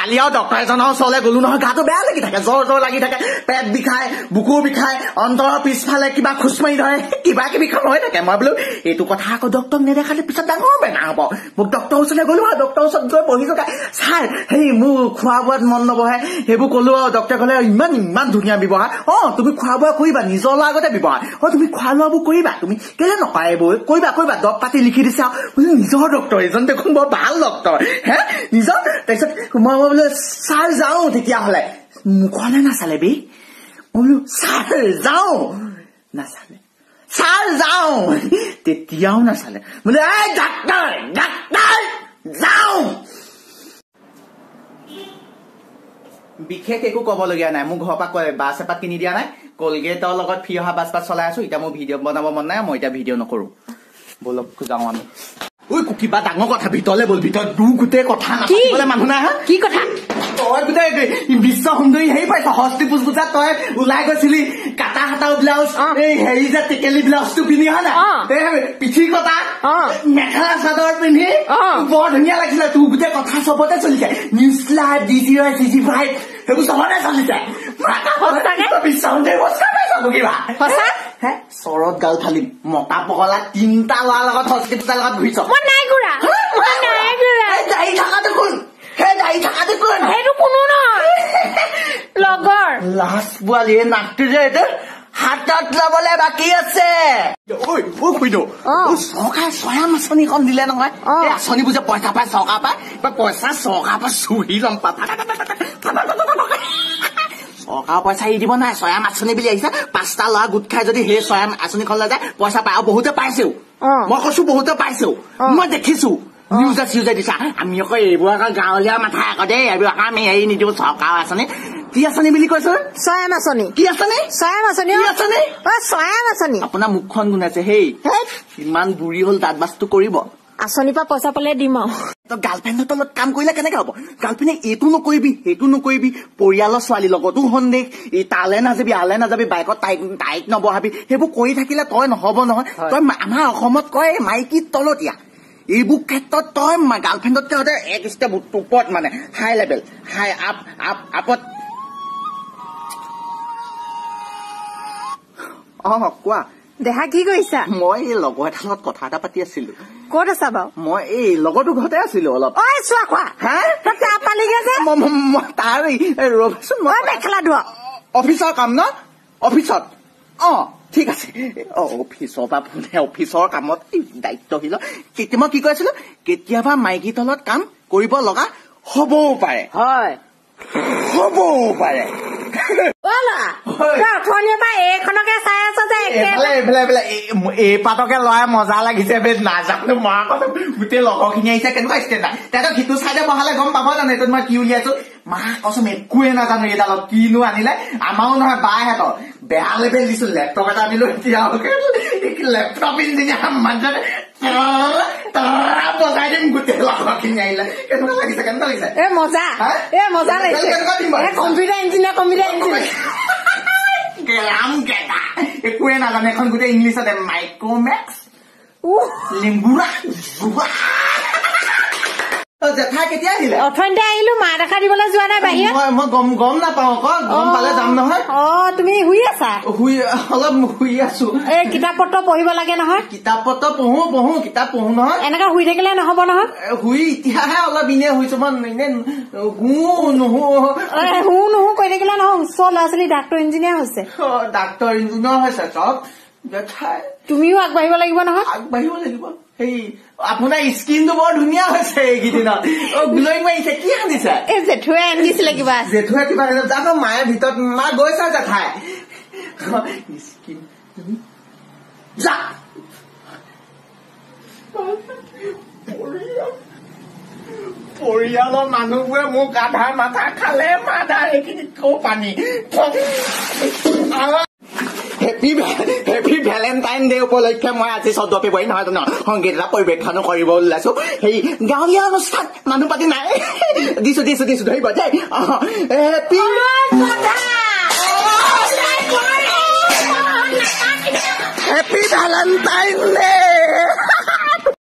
কালি আৰু ডক্টৰ এজনৰ ওচৰলৈ গলো নহয় গাটো বেয়া লাগি থাকে জ্বৰ লাগি থাকে পেট বিষায় বুকু বিষায় অন্তৰৰ পিছফালে কিবা খোজ মাৰি ধৰে কিবা কিবি কাম হৈ থাকে মই বোলো এইটো কথা আকৌ ডক্টৰক নেদেখালে পিছত ডাঙৰ বেমাৰ হ'ব মোক ডক্টৰৰ ওচৰলৈ গলো আৰু ডক্টৰৰ ওচৰত গৈ বহি থকা ছাৰ সেই মোৰ খোৱা বোৱাত মন নবহে সেইবোৰ কলো আৰু ডক্টৰে ক'লে ইমান ধুনীয়া ব্যৱহাৰ তুমি খোৱা বোৱা কৰিবা নিজৰ আগতে ব্যৱহাৰ তুমি খোৱা লোৱাবোৰ কৰিবা তুমি কেলে নকৰা এইবোৰ কৰিবা দৰৱ পাতি লিখি দিছা বোলো নিজৰ ডক্টৰ এজন দেখোন বৰ ভাল ডক্টৰ হে নিজৰ তাৰপিছত মই বোলো ছাৰ যাওঁ তেতিয়াহ'লে মুখলে নাচালে বে মই বোলো ছাৰ যাওঁ নাচালে ছাৰ যাওঁ তেতিয়াও নাচালে বোলে এই ডাক্তৰ যাওঁ বিশেষ একো ক'বলগীয়া নাই মোৰ ঘৰৰ পৰা বাছ এপাত কিনি দিয়া নাই কলগেটৰ লগত ফ্ৰী অহা বাছ চলাই আছো এতিয়া মোৰ ভিডিঅ' বনাব মন নাই মই এতিয়া ভিডিঅ' নকৰো বলক যাওঁ আমি কিবা ডাঙৰ কথা ভিতৰলে বল ভিতৰত দু গোটেই কথা নাপাতিবলে মানুহ নাই কি কথা তই গোটেই বিশ্ব সুন্দৰী হেৰি পাইছ হস্তি পুজপুজাত তই ওলাই গৈছিলি কাটা হাতাও ব্লাউজ এই হেৰি যে টেকেলি ব্লাউজটো পিন্ধি হয় না পিঠি কটা মেখেলা চাদৰ পিন্ধি বৰ ধুনীয়া লাগিছিলে তোৰ গোটেই কথা চবতে চলিছে নিউজ লাইভ DG5 সেইবোৰ চবতে চলিছে বিশ্ব সুন্দৰী বস্তা পাইছ কিবা চৰত গাল ফালি মতা পগলা 3টা ল'ৰাৰ লগত হস্তি পূজাৰ লগত ঘূৰিছ দাই থাকাটো কোন সেইটো কোনো নহয় লগৰ লাষ্ট বোৱালীয়ে নাকটো যে এইটো হাতত লবলে বাকী আছে চৰকাৰে চয়াম আঁচনিখন দিলে নহয় আঁচনিবোৰ যে পইচা পায় চৰকাৰ পায় পইচা চৰকাৰ পৰা চুহি ল'ম চৰকাৰ পইচা এৰি দিব নাই চয়াম আঁচনি বুলি আহিছে 5টা ল'ৰা গোট খাই যদি সেই চয়াম আঁচনিখনলৈ যায় পইচা পায় আৰু বহুতে পাইছেও মই কৈছো বহুতে পাইছেও মই দেখিছো নিউজে চিউজে দিছা আমি আকৌ এইবোৰ আকৌ গাঁৱলীয়া মাথা আকৌ দেই এইবোৰ আকৌ আমি হেৰি নিদিওঁ চৰকাৰ আঁচনি কি আঁচনি বুলি কৈছো চয়াম আঁচনি কি আঁচনি চয়াম আঁচনি চয়াম আঁচনি আপোনাৰ মুখখন গুণাইছে হেই ইমান বুঢ়ী হ'ল দাঁত বাছটো কৰিব আঁচনিৰ পৰা পইচা পালে দিম আৰু গাৰ্লফ্ৰেণ্ডৰ তলত কাম কৰিলে কেনেকে হ'ব গাৰ্লফ্ৰেণ্ডে এইটো নকৰিবি সেইটো নকৰিবি পৰিয়ালৰ ছোৱালীৰ লগতো সন্দেহ এই তালে নাযাবি আলে নাযাবি বাইকত তাইক নবহাবি সেইবোৰ কৰি থাকিলে তই নহব নহয় তই আমাৰ অসমত কয় মাইকীৰ তলতীয়া এইবোৰ ক্ষেত্ৰত তই গাৰ্লফ্ৰেণ্ডতকে হতে এক ষ্টেপ ওপৰত মানে হাই লেভেল হাই আপত কোৱা দেহা কি কৰিছা মই এই লগৰ এটাৰ লগত কথা এটা পাতি আছিলো ক'ত আছা বাৰু মই এই লগৰটো ঘৰতে আছিলো অলপ চোৱা খোৱা পালিগে যে তাৰ ৰবচোন মই মেখেলা ধোৱা অফিচৰ কাম ন অফিচত ঠিক আছে অফিচৰ পৰা অফিচৰ কামত দায়িত্বশীল মই কি কৈ আছিলো কেতিয়াবা মাইকী তলত কাম কৰিব লগা হবও পাৰে হয় হবও পাৰে এইখনকে চাই আছ যে এই পাতকে লৰাই মজা লাগিছে বে নাজানো মই গোটেই লগৰখিনি আহিছে কেনেকুৱা ষ্টেণ্ডাৰ্ড তেহেঁতক সিটো চাইডে বহালে গম পাব জানো এইটোত মই কি উলিয়াইছো মা কচোন একোৱে নাজানো এইডালত কিনো আনিলে আমাৰো নহয় বাহেঁতৰ বেয়া লেভেল দিছো লেপটপ এটা আনিলো এতিয়া লেপটপ ইঞ্জিনিয়াৰ মানুহজনে বজাই দিম গোটেই লগৰখিনি আহিলে কেনেকুৱা লাগিছে মজা লাগিছে কম্পিউটাৰ ইঞ্জিনিয়াৰ একোৱে নাজানে এখন গোটেই ইংলিছতে মাইক্ৰমেক্স লিম্বুৰা জেঠা কেতিয়া আহিলে অথনিতে আহিলো মা দেখা দিবলৈ যোৱা নাই বাহিৰত মই গম নাপাওঁ আকৌ গম পালে যাম নহয় তুমি শুই আছা অলপ শুই আছো এই কিতাপ পত্ৰ পঢ়িব লাগে নহয় কিতাপ পত্ৰ পঢ়ো কিতাপ পঢ়ো নহয় এনেকে শুই থাকিলে নহব নহয় শুই এতিয়াহে অলপ ইনে শুইছো মই এনে নুহু কৈ থাকিলে নহয় ওচৰ ল'ৰা ছোৱালী ডাক্তৰ ইঞ্জিনিয়াৰ হৈছে চব জেঠাই তুমিও আগবাঢ়িব লাগিব নহয় আগবাঢ়িব লাগিব সেই আপোনাৰ স্কিনটো বৰ ধুনীয়া হৈছে এইকেইদিনত গ্লয়িং মাৰিছে কি আনিছে এই জেঠুৱে আনিছিলে কিবা জানো মায়ে ভিতৰত মা গৈছা জেঠাই স্কিন পৰিয়ালৰ মানুহবোৰে মোক আধা মাথা খালে মাধা এইখিনিত কৌ পানী হেপী ভেলেণ্টাইন ডে উপলক্ষে মই আজি 14 ফেব্ৰুৱাৰী নহয় জানো সংগীত এটা পৰিৱেশনো কৰিব ওলাইছো সেই গাঁৱলীয়া অনুষ্ঠান মানুহ পাতি নাই দিছো ধৰিব দেই হেপী ভেলেণ্টাইন ডে